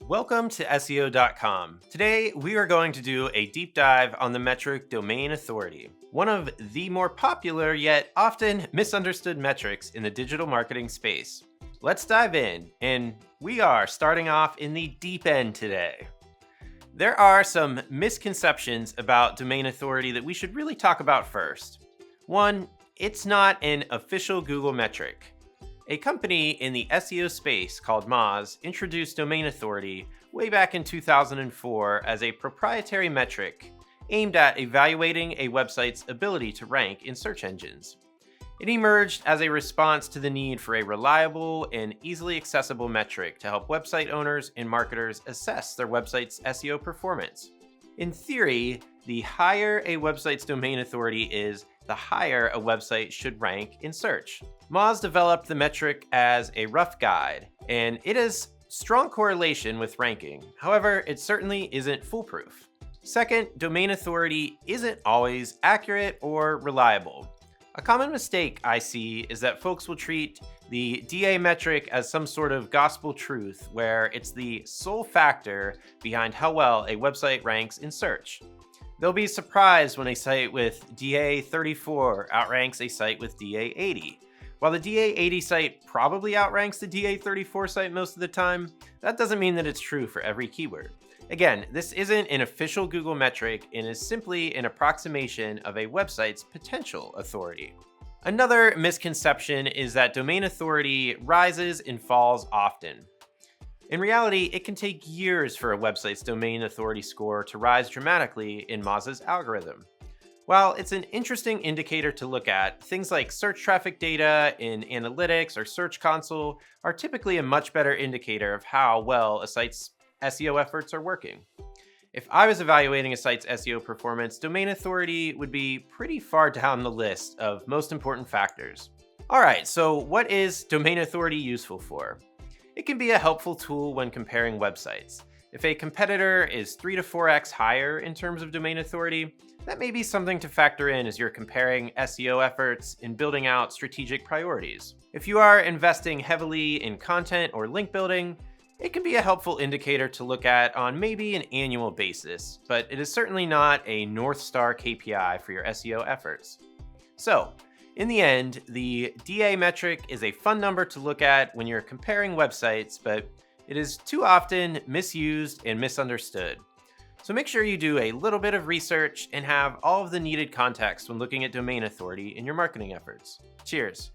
Welcome to SEO.com. Today, we are going to do a deep dive on the metric domain authority, one of the more popular yet often misunderstood metrics in the digital marketing space. Let's dive in, and we are starting off in the deep end today. There are some misconceptions about domain authority that we should really talk about first. One, it's not an official Google metric. A company in the SEO space called Moz introduced domain authority way back in 2004 as a proprietary metric aimed at evaluating a website's ability to rank in search engines. It emerged as a response to the need for a reliable and easily accessible metric to help website owners and marketers assess their website's SEO performance. In theory, the higher a website's domain authority is, the higher a website should rank in search. Moz developed the metric as a rough guide, and it has strong correlation with ranking. However, it certainly isn't foolproof. Second, domain authority isn't always accurate or reliable. A common mistake I see is that folks will treat the DA metric as some sort of gospel truth, where it's the sole factor behind how well a website ranks in search. They'll be surprised when a site with DA 34 outranks a site with DA 80. While the DA 80 site probably outranks the DA 34 site most of the time, that doesn't mean that it's true for every keyword. Again, this isn't an official Google metric and is simply an approximation of a website's potential authority. Another misconception is that domain authority rises and falls often. In reality, it can take years for a website's domain authority score to rise dramatically in Moz's algorithm. While it's an interesting indicator to look at, things like search traffic data in analytics or Search Console are typically a much better indicator of how well a site's SEO efforts are working. If I was evaluating a site's SEO performance, domain authority would be pretty far down the list of most important factors. Alright, so what is domain authority useful for? It can be a helpful tool when comparing websites. If a competitor is 3 to 4x higher in terms of domain authority, that may be something to factor in as you're comparing SEO efforts and building out strategic priorities. If you are investing heavily in content or link building, it can be a helpful indicator to look at on maybe an annual basis, but it is certainly not a North Star KPI for your SEO efforts. So, in the end, the DA metric is a fun number to look at when you're comparing websites, but it is too often misused and misunderstood. So make sure you do a little bit of research and have all of the needed context when looking at domain authority in your marketing efforts. Cheers.